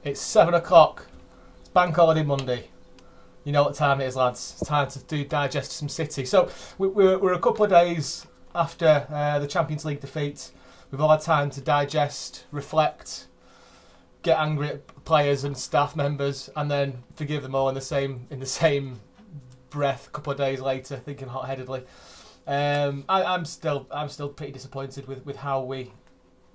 It's 7 o'clock. It's Bank Holiday Monday. You know what time it is, lads. It's time to digest some City. So we're a couple of days after the Champions League defeat. We've all had time to digest, reflect, get angry at players and staff members, and then forgive them all in the same breath. A couple of days later, thinking hot-headedly. I'm still pretty disappointed with how we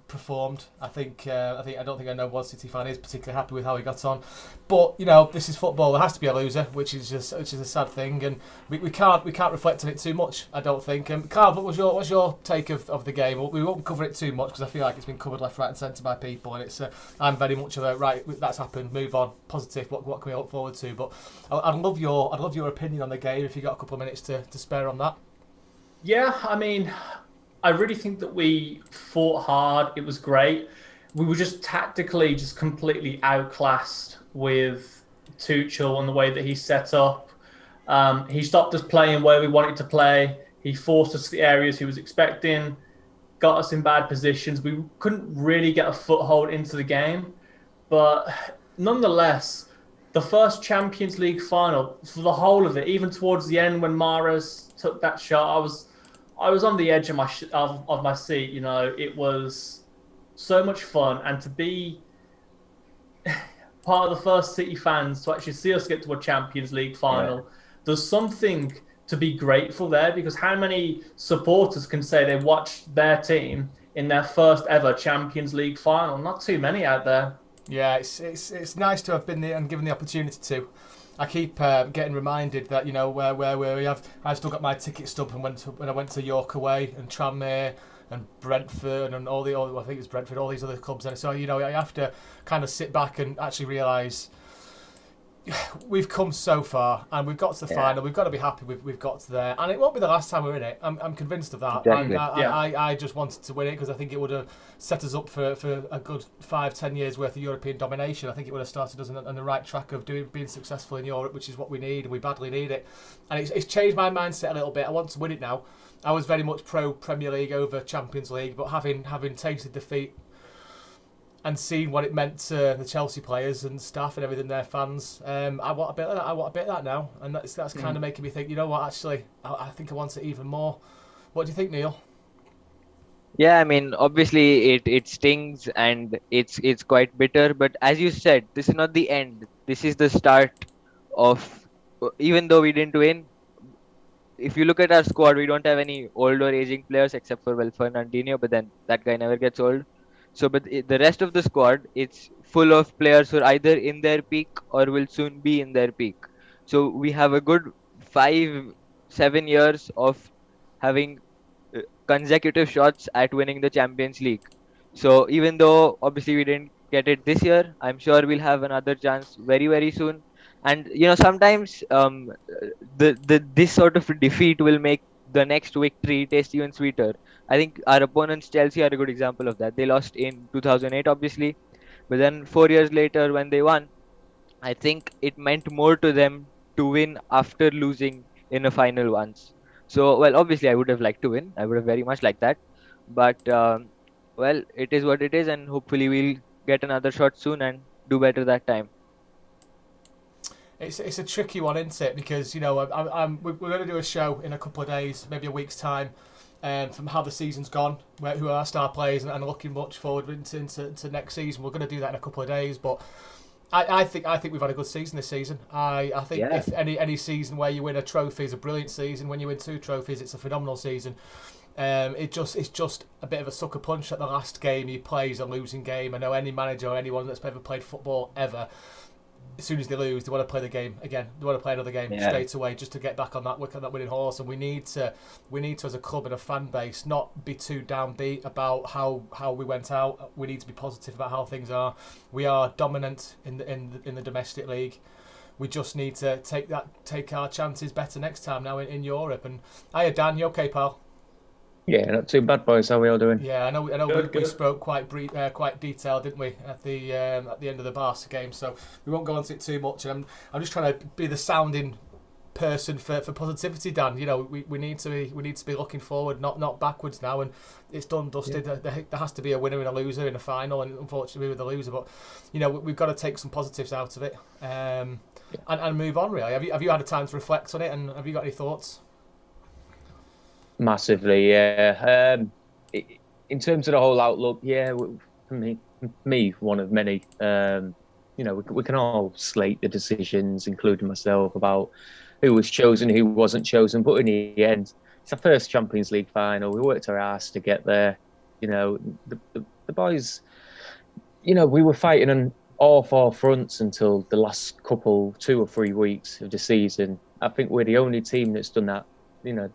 performed. I don't think I know what City fan is particularly happy with how he got on, but this is football. There has to be a loser, which is a sad thing, and we can't reflect on it too much. I don't think. Carl, what's your take of the game? We won't cover it too much because I feel like it's been covered left, right, and centre by people, and it's I'm very much of a right. That's happened. Move on. Positive. What can we look forward to? But I'd love your opinion on the game if you got a couple of minutes to spare on that. Yeah, I mean, I really think that we fought hard. It was great. We were just tactically just completely outclassed with Tuchel and the way that he set up. He stopped us playing where we wanted to play. He forced us to the areas he was expecting, got us in bad positions. We couldn't really get a foothold into the game. But nonetheless, the first Champions League final for the whole of it, even towards the end when Mahrez took that shot, I was on the edge of my seat. It was so much fun, and to be part of the first City fans to actually see us get to a Champions League Yeah. final, there's something to be grateful there, because how many supporters can say they watched their team in their first ever Champions League final? Not too many out there. Yeah, it's nice to have been there and given the opportunity to. I keep getting reminded that where we have. I've still got my ticket stub from when I went to York away and Tranmere and Brentford and I think it's Brentford, all these other clubs. And so I have to kind of sit back and actually realise we've come so far and we've got to the Yeah. final. We've got to be happy we've got to there, and it won't be the last time we're in it. I'm convinced of that. And Exactly. Yeah. I just wanted to win it because I think it would have set us up for a good 5-10 years worth of European domination. I think it would have started us on the right track of being successful in Europe, which is what we need, and we badly need it. And it's changed my mindset a little bit. I want to win it now. I was very much pro Premier League over Champions League, but having tasted defeat and seeing what it meant to the Chelsea players and staff and everything, their fans, I want a bit of that. I want a bit of that now, and that's kind of making me think. You know what? Actually, I think I want it even more. What do you think, Neil? Yeah, I mean, obviously it stings and it's quite bitter, but as you said, this is not the end. This is the start of, even though we didn't win, if you look at our squad, we don't have any old or aging players except for, well, Fernandinho, but then that guy never gets old. So, but the rest of the squad, it's full of players who are either in their peak or will soon be in their peak. So we have a good 5, 7 years of having consecutive shots at winning the Champions League. So even though obviously we didn't get it this year, I'm sure we'll have another chance very, very soon. And sometimes the this sort of defeat will make the next victory taste even sweeter. I think our opponents Chelsea are a good example of that. They lost in 2008, obviously, but then 4 years later when they won, I think it meant more to them to win after losing in a final once. So, well, obviously, I would have liked to win. I would have very much liked that. But, well, it is what it is, and hopefully, we'll get another shot soon and do better that time. It's a tricky one, isn't it? Because we're going to do a show in a couple of days, maybe a week's time, from how the season's gone, who are our star players, and looking much forward into next season. We're going to do that in a couple of days, but I think we've had a good season this season. I think Yeah. if any season where you win a trophy is a brilliant season. When you win 2 trophies, it's a phenomenal season. It's just a bit of a sucker punch that the last game he plays a losing game. I know any manager or anyone that's ever played football ever, as soon as they lose, they want to play the game again. They want to play another game Yeah. straight away just to get back on that winning horse. And we need to as a club and a fan base not be too downbeat about how we went out. We need to be positive about how things are. We are dominant in the domestic league. We just need to take our chances better next time now in Europe. And hiya Dan, you okay, pal? Yeah, not too bad, boys. How we all doing? Yeah, I know. Good, We good. spoke quite quite detailed, didn't we, at the end of the Barca game? So we won't go into it too much. And I'm just trying to be the sounding person for positivity, Dan. You know, we need to be looking forward, not backwards now. And it's done, dusted. Yeah. There has to be a winner and a loser in a final, and unfortunately we were the loser. But you know, we've got to take some positives out of it, and move on. Really, have you had a time to reflect on it, and have you got any thoughts? Massively, yeah. In terms of the whole outlook, yeah, for me, one of many. You know, we can all slate the decisions, including myself, about who was chosen, who wasn't chosen. But in the end, it's our first Champions League final. We worked our ass to get there. You know, the boys, you know, we were fighting on all four fronts until the last 2 or 3 weeks of the season. I think we're the only team that's done that. You know,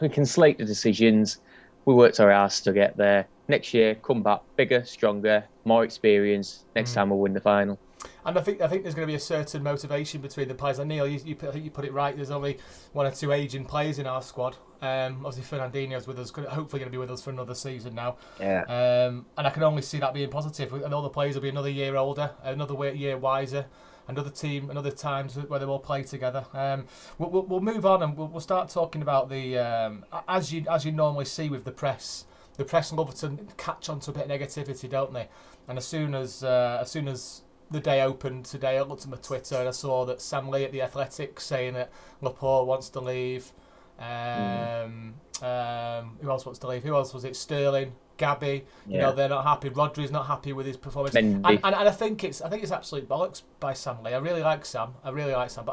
we can slate the decisions. We worked our ass to get there. Next year, come back bigger, stronger, more experience. Next time we'll win the final. And I think there's going to be a certain motivation between the players. And Neil, you put it right. There's only 1 or 2 aging players in our squad. Obviously, Fernandinho's with us, hopefully going to be with us for another season now. Yeah. And I can only see that being positive. And all the players will be another year older, another year wiser. Another team, another times where they will play together. We'll move on and we'll start talking about the as you normally see with the press. The press love to catch on to a bit of negativity, don't they? And as soon as the day opened today, I looked at my Twitter and I saw that Sam Lee at The Athletic saying that Laporte wants to leave. Who else wants to leave? Who else was it? Sterling, Gabby. Yeah. You know, they're not happy. Rodri's not happy with his performance. And I think it's absolute bollocks by Sam Lee. I really like Sam, but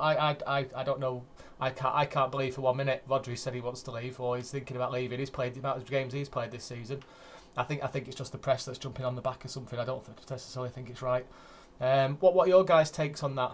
I don't know. I can't believe for 1 minute Rodri said he wants to leave or he's thinking about leaving. He's played the amount of games he's played this season. I think it's just the press that's jumping on the back of something. I don't necessarily think it's right. What are your guys' takes on that?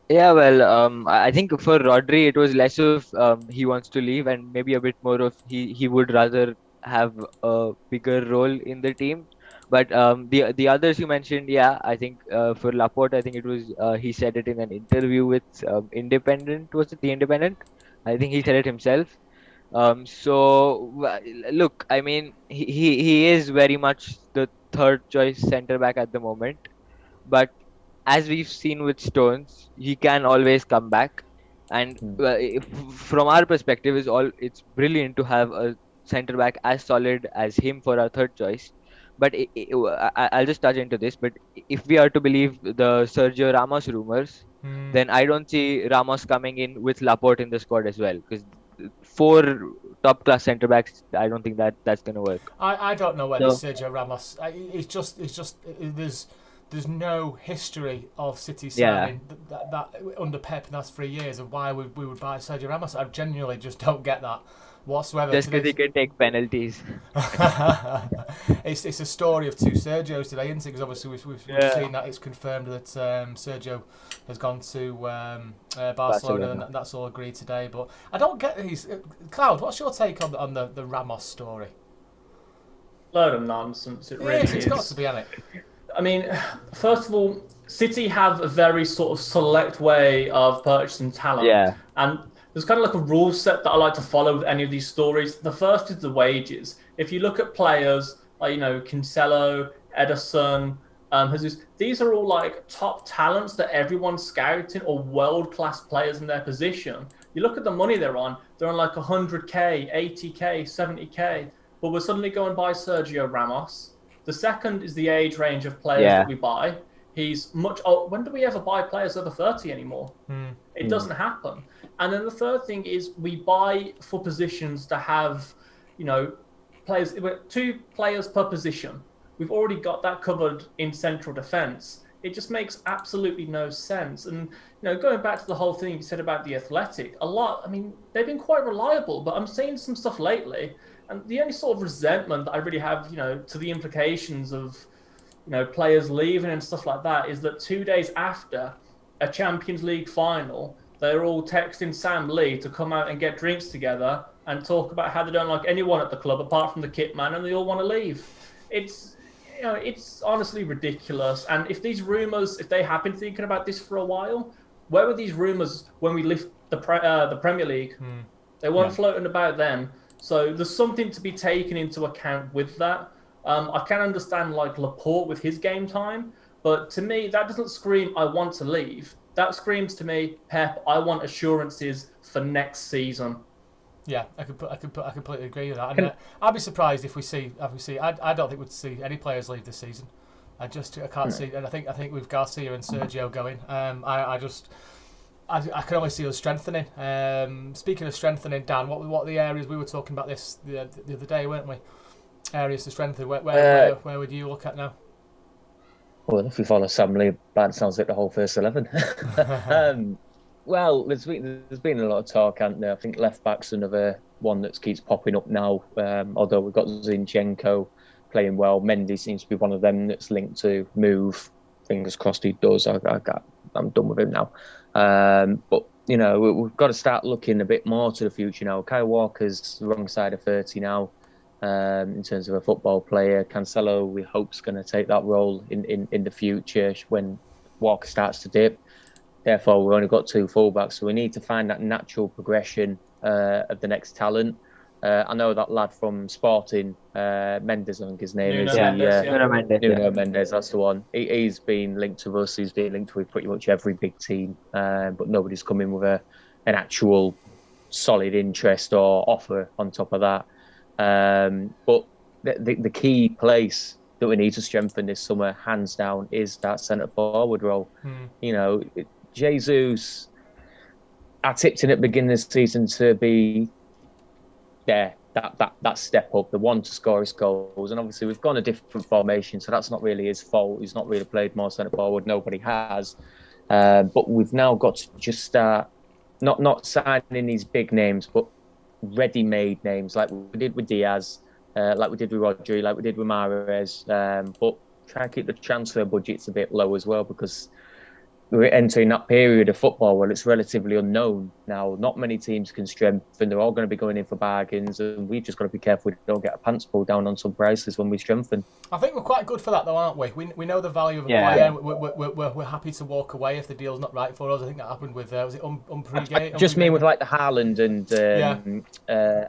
Yeah, well, I think for Rodri it was less of he wants to leave and maybe a bit more of he would rather have a bigger role in the team. But the others you mentioned, yeah, I think for Laporte, I think it was he said it in an interview with Independent. Was it the Independent? I think he said it himself. Look, I mean, he is very much the third choice centre back at the moment, but as we've seen with Stones, he can always come back. And from our perspective, it's brilliant to have a centre back as solid as him for our third choice. But I'll just touch into this. But if we are to believe the Sergio Ramos rumors, then I don't see Ramos coming in with Laporte in the squad as well. Because 4 top class centre backs, I don't think that's going to work. I don't know whether Sergio Ramos. It's just there's no history of City signing that under Pep in the last 3 years of why we would buy Sergio Ramos. I genuinely just don't get that whatsoever. Just because he can take penalties. It's a story of 2 Sergios today, isn't it? Because obviously we've seen that it's confirmed that Sergio has gone to Barcelona and that's all agreed today. But I don't get these. Cloud, what's your take on the Ramos story? Load of nonsense. It really is. It's got to be, hasn't it? I mean, first of all, City have a very sort of select way of purchasing talent. Yeah. And there's kind of like a rule set that I like to follow with any of these stories. The first is the wages. If you look at players like, Cancelo, Ederson, Jesus, these are all like top talents that everyone's scouting or world-class players in their position. You look at the money they're on like 100k, 80k, 70k, but we're suddenly going by Sergio Ramos. The second is the age range of players that we buy. He's much old. When do we ever buy players over 30 anymore? It doesn't happen. And then the third thing is we buy for positions to have, players, 2 players per position. We've already got that covered in central defence. It just makes absolutely no sense. And, going back to the whole thing you said about The Athletic, they've been quite reliable, but I'm seeing some stuff lately. And the only sort of resentment that I really have, to the implications of, players leaving and stuff like that is that 2 days after a Champions League final, they're all texting Sam Lee to come out and get drinks together and talk about how they don't like anyone at the club apart from the kit man and they all want to leave. It's honestly ridiculous. And if these rumours, if they have been thinking about this for a while, where were these rumours when we lift the Premier League? They weren't floating about then. So there's something to be taken into account with that. I can understand like Laporte with his game time, But to me, that doesn't scream, I want to leave. That screams to me, Pep, I want assurances for next season. Yeah, I completely agree with that. And I'd be surprised if we see. I don't think we'd see any players leave this season. I can't see. And I think with Garcia and Sergio going, I can only see us strengthening. Speaking of strengthening, Dan, what are the areas we were talking about this the other day, weren't we? Areas to strengthen. Where would you look at now? Well, if we follow Sam Lee, that sounds like the whole first 11. Well, there's been a lot of talk, hasn't there? I think left back's another one that keeps popping up now. Although we've got Zinchenko playing well, Mendy seems to be one of them that's linked to move. Fingers crossed he does. I'm done with him now. But you know, we've got to start looking a bit more to the future now. Kyle Walker's the wrong side of 30 now. In terms of a football player, Cancelo, we hope, is going to take that role in the future when Walker starts to dip. Therefore, we've only got 2 fullbacks, so we need to find that natural progression of the next talent. I know that lad from Sporting, Mendes, I think his name is. Nuno Mendes, that's the one. He's been linked to us. He's been linked with pretty much every big team, but nobody's come in with an actual solid interest or offer on top of that. But the key place that we need to strengthen this summer, hands down, is that centre forward role. You know, Jesus, I tipped in at the beginning of the season to be there, that step up, the one to score his goals. And obviously we've gone a different formation, so that's not really his fault. He's not really played more centre forward. Nobody has. But we've now got to just start not signing these big names, but ready-made names like we did with Diaz, like we did with Rodri, like we did with Mahrez. But try and keep the transfer budgets a bit low as well, because we're entering that period of football where it's relatively unknown now. Not many teams can strengthen. They're all going to be going in for bargains, and we've just got to be careful we don't get our pants pulled down on some prices when we strengthen. I think we're quite good for that, though, aren't we? We know the value of a player. We're happy to walk away if the deal's not right for us. I think that happened with was it I just mean with like the Haaland and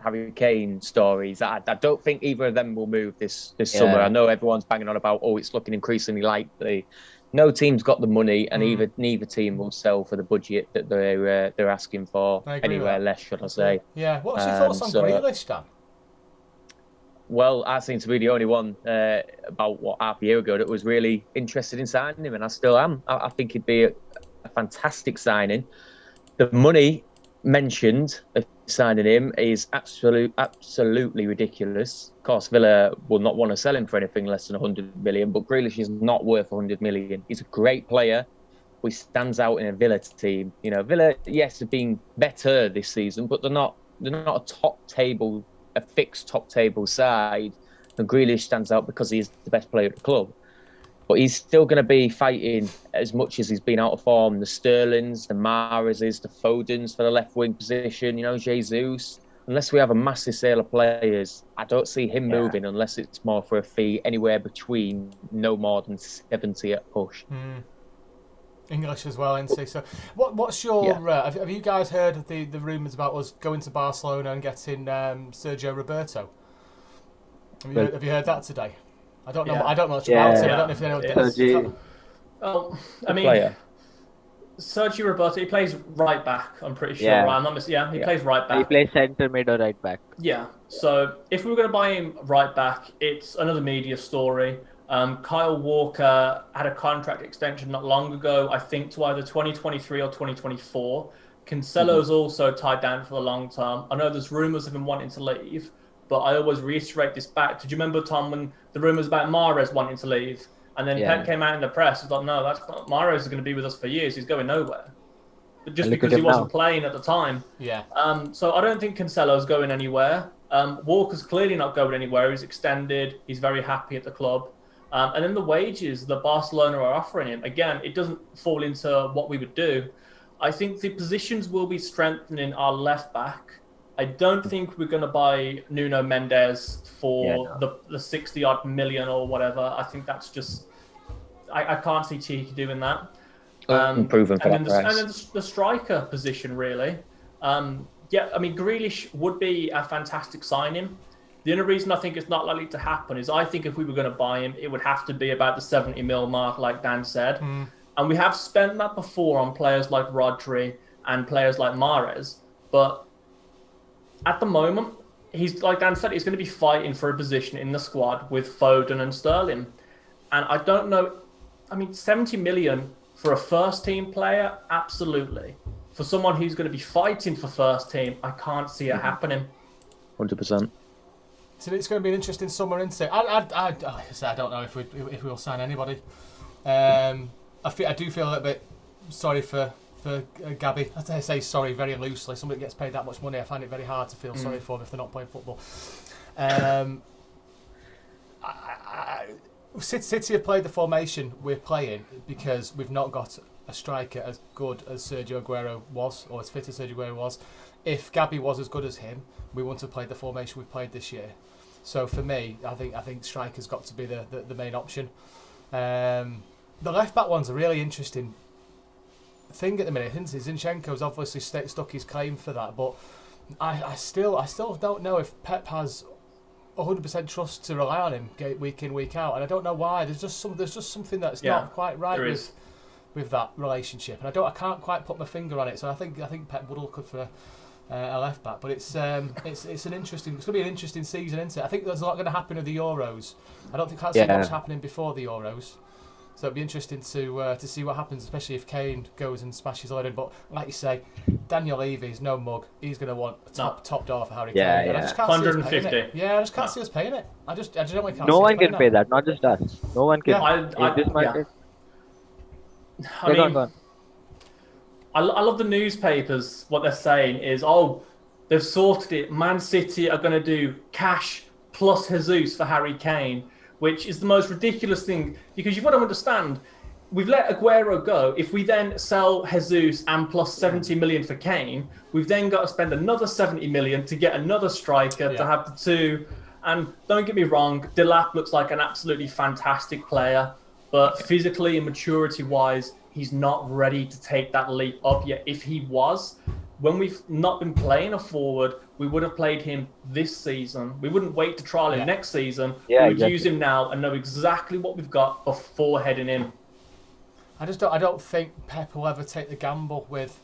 Harry Kane stories. I don't think either of them will move this summer. I know everyone's banging on about it's looking increasingly likely. No team's got the money, and neither team will sell for the budget that they're asking for. Anywhere less, should I say? Yeah. What's your thoughts on Grealish, Dan? Well, I seem to be the only one about half a year ago that was really interested in signing him, and I still am. I think he'd be a fantastic signing. The money mentioned of signing him is absolutely ridiculous. Of course, Villa will not want to sell him for anything less than 100 million, but Grealish is not worth 100 million. He's a great player. He stands out in a Villa team. You know, Villa, yes, have been better this season, but they're not a fixed top table side. And Grealish stands out because he is the best player at the club. But he's still going to be fighting as much as he's been out of form. The Sterlings, the Mahrezes, the Fodens for the left wing position, you know, Jesus. Unless we have a massive sale of players, I don't see him moving unless it's more for a fee anywhere between no more than 70 at push. English as well, NC. So, what's your? Have you guys heard of the rumours about us going to Barcelona and getting Sergio Roberto? Have you heard that today? I don't know. I don't know much about him. I don't know if you know. Oh, I mean, Sergio Roberto, he plays right back. I'm pretty sure. Right? He plays right back. He plays centre mid or right back. Yeah. So if we were going to buy him right back, it's another media story. Kyle Walker had a contract extension not long ago, I think to either 2023 or 2024. Cancelo's also tied down for the long term. I know there's rumours of him wanting to leave, but I always reiterate this back. Did you remember, Tom, when the rumours about Mahrez wanting to leave? And then Pep came out in the press. He was like, no, that's not. Mahrez is going to be with us for years. He's going nowhere. But just because he wasn't playing at the time. Yeah. So I don't think Cancelo's going anywhere. Walker's clearly not going anywhere. He's extended. He's very happy at the club. And then the wages that Barcelona are offering him, again, it doesn't fall into what we would do. I think the positions will be strengthening our left back. I don't think we're going to buy Nuno Mendes for the 60-odd million or whatever. I think that's just... I can't see Cheeky doing that. Proven for that price. And then the striker position, really. Grealish would be a fantastic signing. The only reason I think it's not likely to happen is I think if we were going to buy him, it would have to be about the 70 mil mark, like Dan said. And we have spent that before on players like Rodri and players like Mahrez. But at the moment, he's, like Dan said, he's going to be fighting for a position in the squad with Foden and Sterling. And I don't know, I mean, 70 million for a first team player, absolutely. For someone who's going to be fighting for first team, I can't see it happening. 100%. So it's going to be an interesting summer, isn't it? Like I said, I don't know if we'll sign anybody. I do feel a little bit sorry for Gabby. I say sorry very loosely. Somebody gets paid that much money, I find it very hard to feel sorry for them if they're not playing football. City have played the formation we're playing because we've not got a striker as good as Sergio Aguero was, or as fit as Sergio Aguero was. If Gabby was as good as him, we wouldn't have played the formation we've played this year. So for me, I think striker's got to be the main option. The left back one's a really interesting thing at the minute. Zinchenko's obviously stuck his claim for that, but I still don't know if Pep has 100% trust to rely on him week in, week out, and I don't know why. There's just something that's not quite right with that relationship, and I can't quite put my finger on it. So I think Pep would look for a left back, but it's going to be an interesting season, isn't it? I think there's a lot going to happen with the Euros. I can't see much happening before the Euros. So it'd be interesting to see what happens, especially if Kane goes and smashes a load in. But like you say, Daniel Levy's no mug. He's going to want a top dollar for Harry Kane. Yeah. I just can't 150. See us yeah, I just can't see us paying it. I genuinely can't. No see one us can pay that. Not just us. No one can. I love the newspapers. What they're saying is, they've sorted it. Man City are going to do cash plus Jesus for Harry Kane, which is the most ridiculous thing, because you've got to understand, we've let Aguero go. If we then sell Jesus and plus 70 million for Kane, we've then got to spend another 70 million to get another striker to have the two. And don't get me wrong, Delap looks like an absolutely fantastic player, but physically and maturity-wise, he's not ready to take that leap up yet. If he was, when we've not been playing a forward, we would have played him this season. We wouldn't wait to trial him next season. We would use him now and know exactly what we've got before heading in. I don't think Pep will ever take the gamble with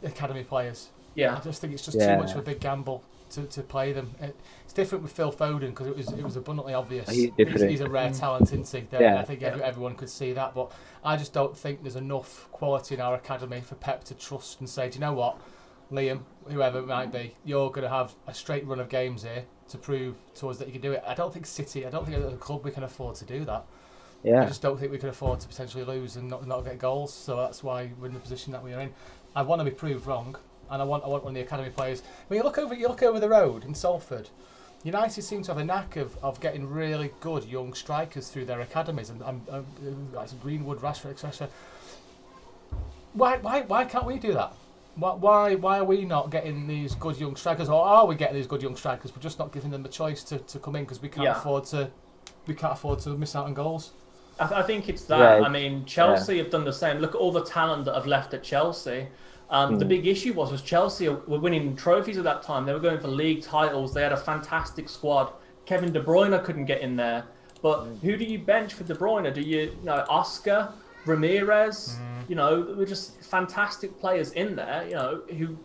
academy players. Yeah. I just think it's just too much of a big gamble to play them. It's different with Phil Foden because it was abundantly obvious. He's a rare talent, isn't he? I think everyone could see that, but I just don't think there's enough quality in our academy for Pep to trust and say, do you know what, Liam, whoever it might be, you're going to have a straight run of games here to prove to us that you can do it. I don't think as a club we can afford to do that. I just don't think we can afford to potentially lose and not get goals. So that's why we're in the position that we are in. I want to be proved wrong, and I want one of the academy players. When you look over the road in Salford, United seem to have a knack of getting really good young strikers through their academies, and like Greenwood, Rashford, etc. Why can't we do that? Why are we not getting these good young strikers, or are we getting these good young strikers? We're just not giving them the choice to come in because we can't afford to miss out on goals. I think it's that. I mean, Chelsea have done the same. Look at all the talent that have left at Chelsea. The big issue was Chelsea were winning trophies at that time. They were going for league titles. They had a fantastic squad. Kevin De Bruyne couldn't get in there. But who do you bench for De Bruyne? Do you know Oscar, Ramirez? Were just fantastic players in there, who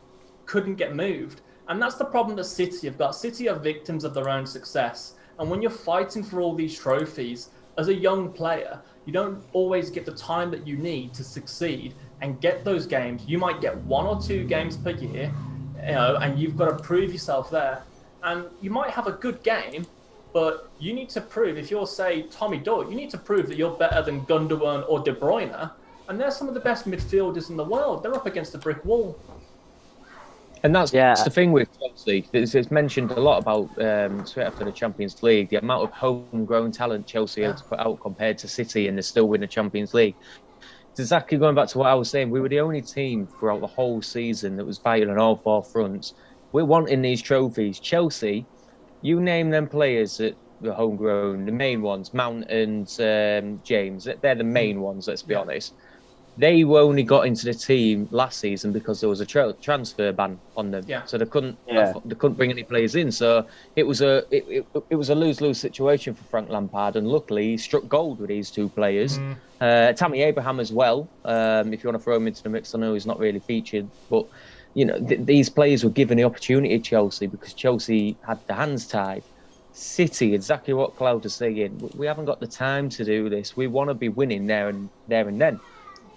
couldn't get moved. And that's the problem that City have got. City are victims of their own success. And when you're fighting for all these trophies, as a young player, you don't always get the time that you need to succeed and get those games. You might get 1 or 2 games per year, and you've got to prove yourself there. And you might have a good game, but you need to prove, if you're, say, Tommy Doyle, you need to prove that you're better than Gundogan or De Bruyne. And they're some of the best midfielders in the world. They're up against a brick wall. And that's the thing with Chelsea. It's mentioned a lot about straight after the Champions League, the amount of homegrown talent Chelsea had to put out compared to City, and they still win the Champions League. It's exactly going back to what I was saying. We were the only team throughout the whole season that was fighting on all 4 fronts. We're wanting these trophies. Chelsea, you name them players that were homegrown, the main ones, Mount and James. They're the main ones, let's be honest. they were only got into the team last season because there was a transfer ban on them. Yeah. So they couldn't Yeah. they couldn't bring any players in. So it was a lose-lose situation for Frank Lampard, and luckily he struck gold with these two players. Tammy Abraham as well. If you want to throw him into the mix, I know he's not really featured, but these players were given the opportunity at Chelsea because Chelsea had their hands tied. City, exactly what Cloud is saying. We haven't got the time to do this. We want to be winning there and then.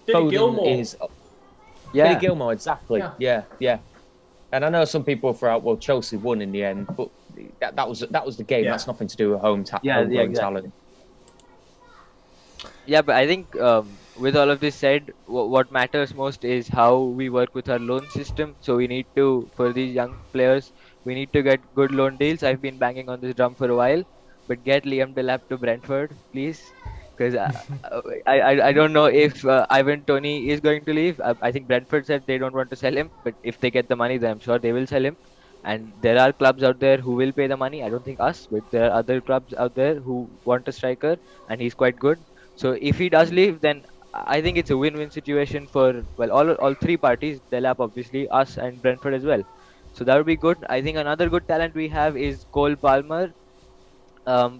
Billy Gilmore. Billy Gilmore, exactly. Yeah. Yeah. And I know some people throw out, well, Chelsea won in the end, but that was the game. Yeah. Exactly. Nothing to do with homegrown talent. Yeah, but I think with all of this said, what matters most is how we work with our loan system. So we need to, for these young players, we need to get good loan deals. I've been banging on this drum for a while, but get Liam Delap to Brentford, please. Because I don't know if Ivan Toney is going to leave. I think Brentford said they don't want to sell him, but if they get the money, then I'm sure they will sell him. And there are clubs out there who will pay the money. I don't think us, but there are other clubs out there who want a striker, and he's quite good. So if he does leave, then I think it's a win-win situation for, well, all three parties, Delap obviously, us and Brentford as well. So that would be good. I think another good talent we have is Cole Palmer. I've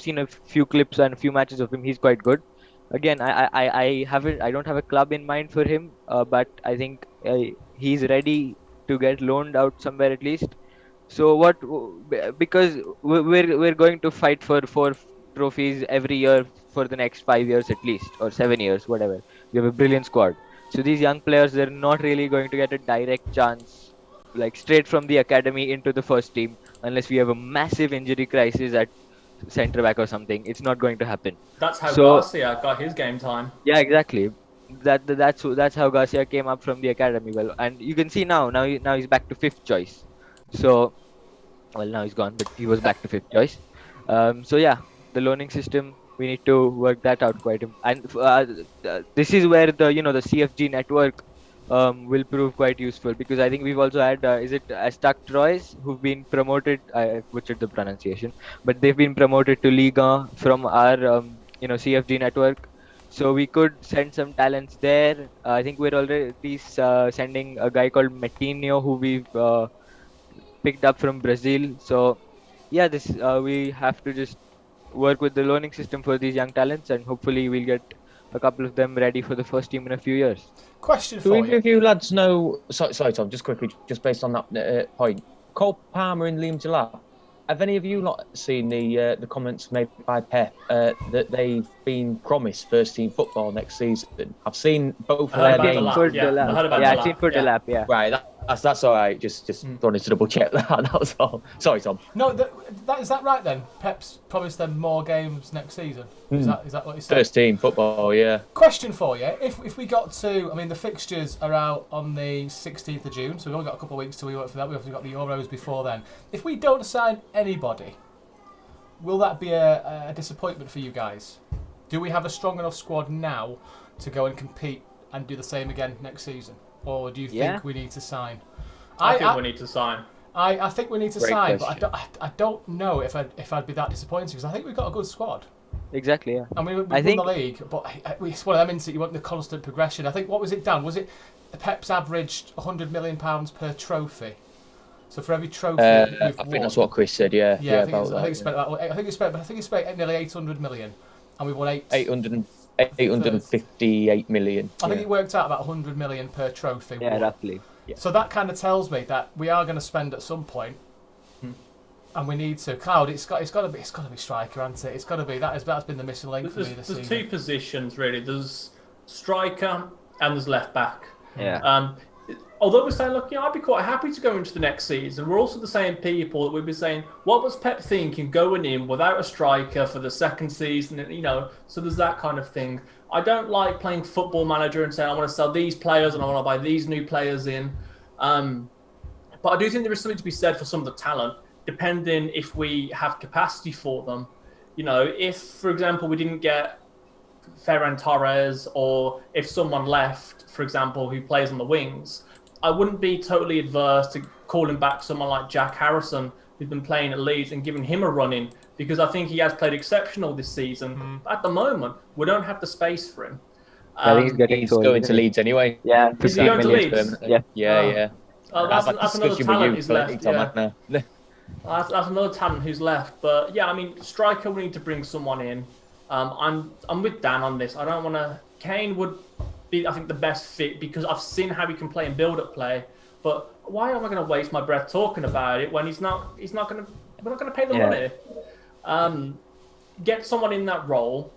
seen a few clips and a few matches of him. He's quite good. Again, I don't have a club in mind for him, but I think he's ready to get loaned out somewhere at least. So because we're going to fight for 4 trophies every year for the next 5 years at least, or 7 years, whatever. We have a brilliant squad. So these young players, they're not really going to get a direct chance, like straight from the academy into the first team, unless we have a massive injury crisis at centre back or something. It's not going to happen. That's how Garcia got his game time. Yeah, exactly. That's how Garcia came up from the academy. Well, and you can see now he's back to fifth choice. So, well, now he's gone, but he was back to fifth choice. So yeah, the loaning system, we need to work that out quite. And this is where the CFG network will prove quite useful, because I think we've also had is it Astak Troyes who've been promoted. I butchered the pronunciation, but they've been promoted to Liga from our CFG network. So we could send some talents there. I think we're already sending a guy called Metinho who we've picked up from Brazil. So yeah, this we have to just work with the learning system for these young talents, and hopefully we'll get a couple of them ready for the first team in a few years. Question Do for either of you lads know? Sorry, Tom. Just quickly, just based on that point, Cole Palmer and Liam Delap. Have any of you not seen the comments made by Pep that they've been promised first team football next season? I've seen both of their names. I've seen for Delap. Yeah. Right, that's all right. Just wanted to double check that. That was all. Sorry, Tom. No, is that right then? Pep's promised them more games next season. Is that what you said? First team football, yeah. Question for you: If we got to, I mean, the fixtures are out on the 16th of June, so we've only got a couple of weeks till we work for that. We've obviously got the Euros before then. If we don't sign anybody, will that be a disappointment for you guys? Do we have a strong enough squad now to go and compete and do the same again next season? Or do you think we need to sign? I think we need to sign. I think we need to Great sign, question. but I don't know if I'd be that disappointed, because I think we've got a good squad. Exactly. Yeah. I mean, we won the league, but it's one of them that you want the constant progression. I think, what was it, Dan? Was it Pep's averaged £100 million per trophy? So for every trophy we've won, I think that's what Chris said. Yeah. I think he spent nearly 800 million, and we won 858 million. I think it worked out about 100 million per trophy. Yeah, roughly. Yeah. So that kind of tells me that we are going to spend at some point, and we need to. Cloud, it's got to be striker, hasn't it? It's got to be that's been the missing link for me this season. There's two positions really. There's striker and there's left back. Yeah. Although we're saying, look, I'd be quite happy to go into the next season. We're also the same people that we've been saying, what was Pep thinking going in without a striker for the second season? So there's that kind of thing. I don't like playing Football Manager and saying I want to sell these players and I want to buy these new players in. But I do think there is something to be said for some of the talent, depending if we have capacity for them. If, for example, we didn't get Ferran Torres, or if someone left, for example, who plays on the wings, I wouldn't be totally adverse to calling back someone like Jack Harrison, who's been playing at Leeds, and giving him a run in because I think he has played exceptional this season. At the moment, we don't have the space for him. I think he's getting He's sold, going isn't to he? Leeds anyway. Yeah, Is he 15 going to million. Leeds? Yeah. Yeah. Oh, I've had that's this another discussion with talent you who's plenty left. time, Yeah. haven't I? That's another talent who's left. But yeah, I mean, striker, we need to bring someone in. I'm with Dan on this. I don't want to. Kane would be, I think, the best fit because I've seen how he can play in build-up play. But why am I going to waste my breath talking about it when he's not going to? We're not going to pay the money. Get someone in that role,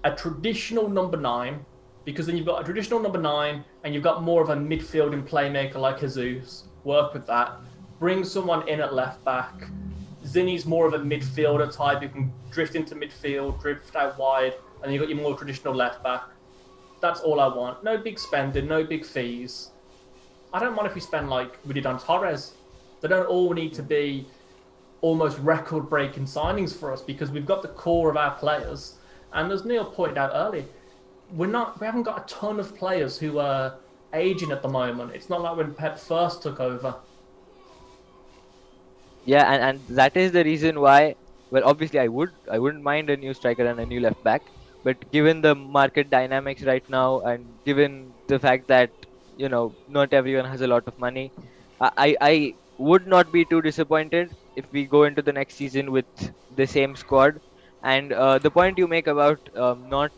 a traditional number 9, because then you've got a traditional number 9 and you've got more of a midfield and playmaker like Jesus. Work with that. Bring someone in at left back. Zinni's more of a midfielder type. You can drift into midfield, drift out wide, and you've got your more traditional left back. That's all I want. No big spending, no big fees. I don't mind if we spend like we did on Torres. They don't all need to be almost record-breaking signings for us because we've got the core of our players. And as Neil pointed out earlier, we haven't got a ton of players who are aging at the moment. It's not like when Pep first took over. Yeah, and that is the reason why. Well, obviously, I wouldn't mind a new striker and a new left back, but given the market dynamics right now, and given the fact that not everyone has a lot of money, I would not be too disappointed if we go into the next season with the same squad. And the point you make about not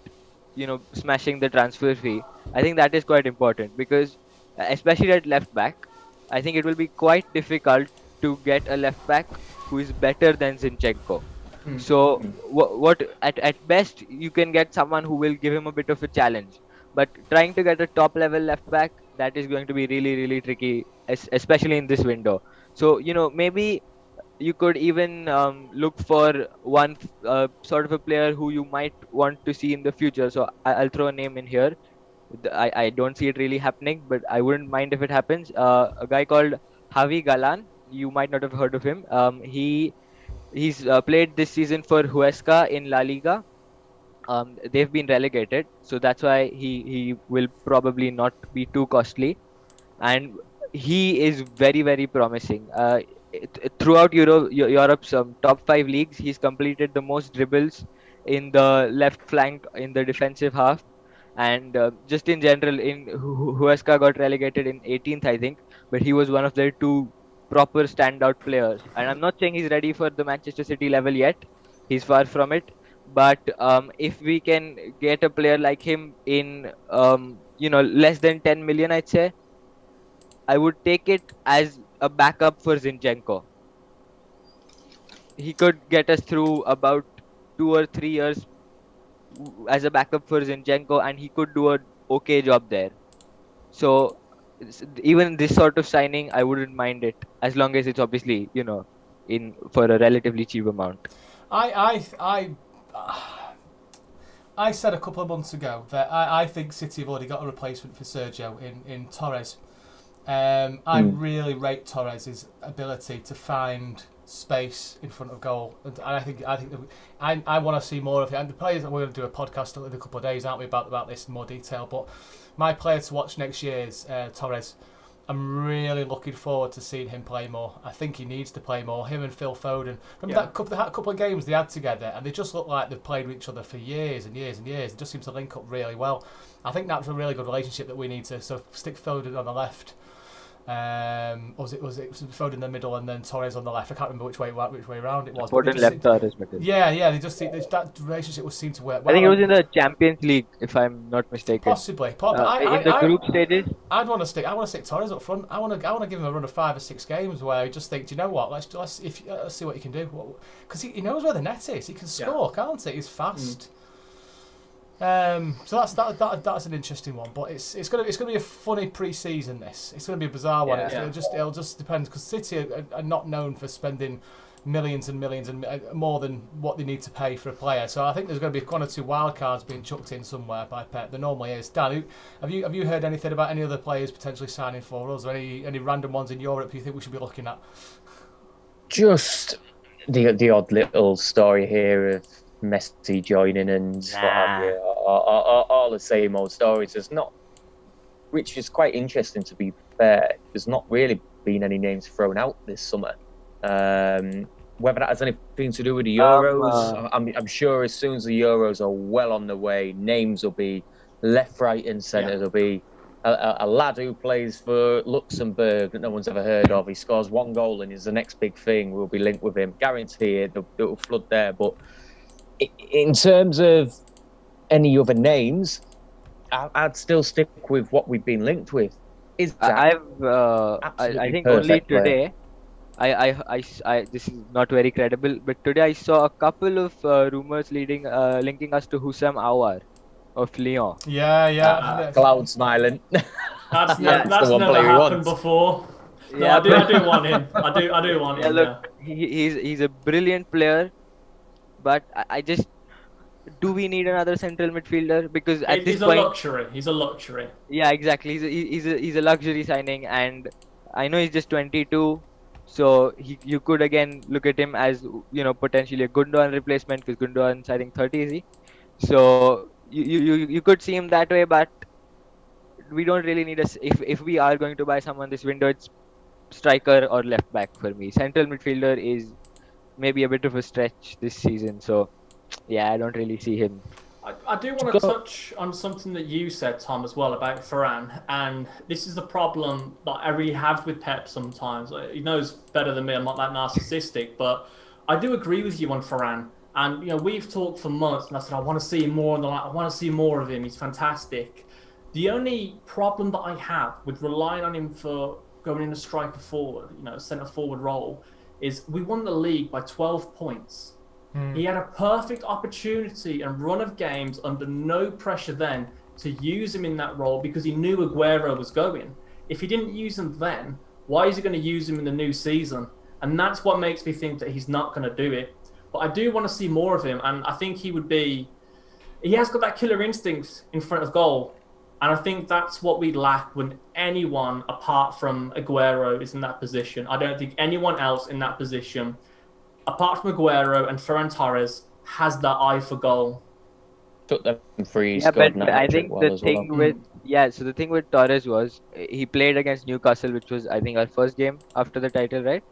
smashing the transfer fee, I think that is quite important because especially at left back, I think it will be quite difficult to get a left back who is better than Zinchenko. So what at best you can get someone who will give him a bit of a challenge, but trying to get a top level left back, that is going to be really really tricky, especially in this window. So maybe you could even look for one sort of a player who you might want to see in the future. So I'll throw a name in here. I don't see it really happening, but I wouldn't mind if it happens. A guy called Javi Galan. You might not have heard of him. He's played this season for Huesca in La Liga. They've been relegated, so that's why he will probably not be too costly, and he is very very promising. Throughout Europe's top 5 leagues, he's completed the most dribbles in the left flank in the defensive half, and just in general, in Huesca got relegated in 18th, I think, but he was one of their two proper standout players. And I'm not saying he's ready for the Manchester City level yet; he's far from it. But if we can get a player like him in less than 10 million, I'd say I would take it as a backup for Zinchenko. He could get us through about 2 or 3 years as a backup for Zinchenko, and he could do a okay job there. So even this sort of signing, I wouldn't mind it as long as it's obviously in for a relatively cheap amount. I said a couple of months ago that I think City have already got a replacement for Sergio in Torres. I really rate Torres' ability to find space in front of goal, and I think that I want to see more of it. And the players, we're going to do a podcast in a couple of days, aren't we, about this in more detail. But my player to watch next year is Torres. I'm really looking forward to seeing him play more. I think he needs to play more. Him and Phil Foden. Remember that couple of games they had together, and they just look like they've played with each other for years and years and years. It just seems to link up really well. I think that's a really good relationship that we need to sort of stick Foden on the left. Or was it Foden in the middle and then Torres on the left? I can't remember which way around it was. Foden left, Torres middle. Yeah. They just that relationship would seem to work well. I think it was in the Champions League, if I'm not mistaken. Possibly. In the group stages. I want to stick Torres up front. I want to give him a run of 5 or 6 games where I just think, do you know what? Let's see what he can do. Because he knows where the net is. He can score, can't he? He's fast. So that's an interesting one, but it's gonna be a funny pre-season. It's gonna be a bizarre one. It'll just depend because City are not known for spending millions and millions and more than what they need to pay for a player. So I think there's going to be 1 or 2 wild cards being chucked in somewhere by Pep. There normally is. Dan, have you heard anything about any other players potentially signing for us, or any random ones in Europe you think we should be looking at? Just the odd little story here of Messi joining and what have you. All the same old stories. There's not, which is quite interesting to be fair. There's not really been any names thrown out this summer. whether that has anything to do with the Um, Euros. I'm sure as soon as the Euros are well on the way, names will be left, right, and centre. Yeah. There'll be a lad who plays for Luxembourg that no one's ever heard of. He scores one goal and is the next big thing. We'll be linked with him. Guarantee it. It'll flood there. But in terms of any other names, I'd still stick with what we've been linked with. I Absolutely think only perfect player. today. This is not very credible, but today I saw a couple of rumors linking us to Houssam Aouar of Lyon. Yeah. Cloud smiling. That's Yeah. that's the one never player he happened wants. before. No, Yeah, I do want him. I do want yeah, him. look, he's a brilliant player, but I just do we need another central midfielder? Because at this He's a point, luxury. He's a luxury. yeah, exactly. He's a luxury signing, and I know he's just 22, so you could again look at him as potentially a Gundogan replacement because Gundogan's I think 30 is he? So you could see him that way, but we don't really need if we are going to buy someone this window, it's striker or left back for me. Central midfielder is maybe a bit of a stretch this season, so yeah, I don't really see him. I do want to touch on something that you said, Tom, as well about Varane, and this is the problem that I really have with Pep sometimes. He knows better than me. I'm not that narcissistic, but I do agree with you on Varane. And we've talked for months, and I said I want to see more, and I want to see more of him. He's fantastic. The only problem that I have with relying on him for going in a striker forward, centre forward role, is we won the league by 12 points. He had a perfect opportunity and run of games under no pressure then to use him in that role because he knew Aguero was going. If he didn't use him then, why is he going to use him in the new season? And that's what makes me think that he's not going to do it. But I do want to see more of him, and I think he has got that killer instinct in front of goal. And I think that's what we lack when anyone apart from Aguero is in that position. I don't think anyone else in that position, apart from Aguero and Ferran Torres, has that eye for goal. Took them free. Yeah, but I think the thing so the thing with Torres was he played against Newcastle, which was I think our first game after the title, right?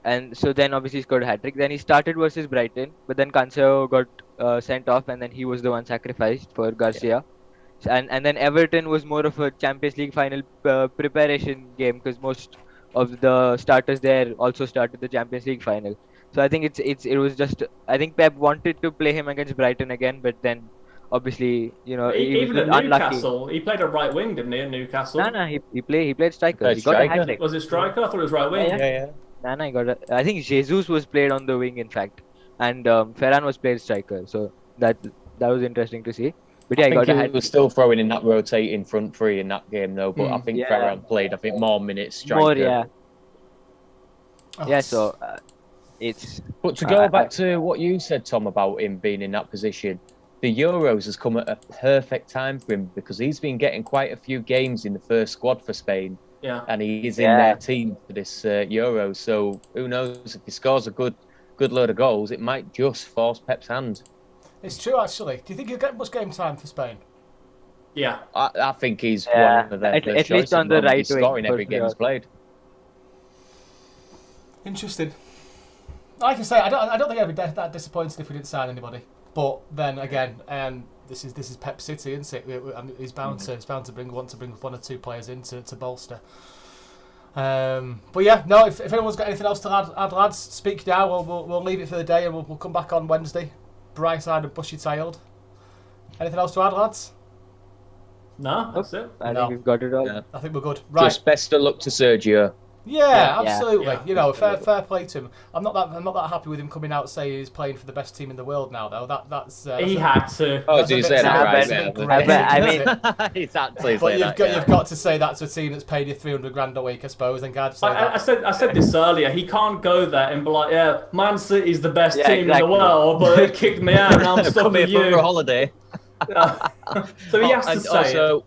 And so then obviously he scored a hat-trick. Then he started versus Brighton, but then Cancelo got sent off, and then he was the one sacrificed for Garcia. And then Everton was more of a Champions League final preparation game because most of the starters there also started the Champions League final. So I think it was just I think Pep wanted to play him against Brighton again, but then obviously he even was at unlucky. Newcastle, he played a right wing, didn't he? At Newcastle. No, he played striker. He got a hat-trick. Was it striker? I thought it was right wing. Yeah. He got I think Jesus was played on the wing in fact, and Ferran was played striker. So that was interesting to see. But yeah, I think he was still throwing in that rotating front three in that game though. But I think Ferran played more minutes striker. More, yeah. Yeah, so it's. But to go back to what you said, Tom, about him being in that position, the Euros has come at a perfect time for him because he's been getting quite a few games in the first squad for Spain. Yeah. And he is in their team for this Euros. So who knows, if he scores a good load of goals, it might just force Pep's hand. It's true, actually. Do you think he'll get much game time for Spain? Yeah. I think he's one of their at least on the right he's scoring every game he's played. Interesting. Like I say, I don't think I'd be that disappointed if we didn't sign anybody. But then again, this is Pep City, isn't it? He's bound to want to bring one or two players in to bolster. But yeah, no. If anyone's got anything else to add, lads, speak now. We'll leave it for the day, and we'll come back on Wednesday, bright-eyed and bushy-tailed. Anything else to add, lads? No, that's it. I think we've got it all. Yeah. I think we're good. Right. Just best of luck to Sergio. Yeah, absolutely. Yeah. Fair play to him. I'm not that happy with him coming out saying he's playing for the best team in the world now, though. That's he had to. Oh, did you say that right? I mean, He's actually. But you've got to say that to a team that's paid you $300,000 a week, I suppose. And God, I said this earlier. He can't go there and be like, "Yeah, Man City's the best team in the world,ut they kicked me out, and I'm stuck with you." For a holiday. So he has to say also,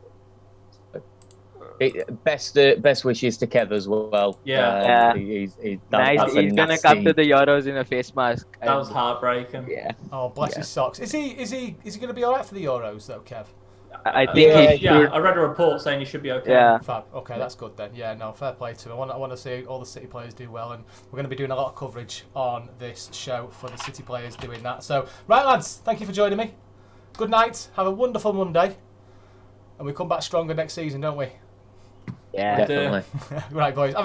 best wishes to Kev as well. Yeah. He's gonna come to the Euros in a face mask. That was heartbreaking. Yeah. Oh, bless his socks. Is he going to be all right for the Euros though, Kev? I think Yeah, he should. I read a report saying he should be okay. Yeah. Fab. Okay, that's good then. Yeah, no, fair play to him. I want to see all the City players do well, and we're going to be doing a lot of coverage on this show for the City players doing that. So, right, lads, thank you for joining me. Good night. Have a wonderful Monday, and we come back stronger next season, don't we? Yeah. Definitely. Right, boys. Have a great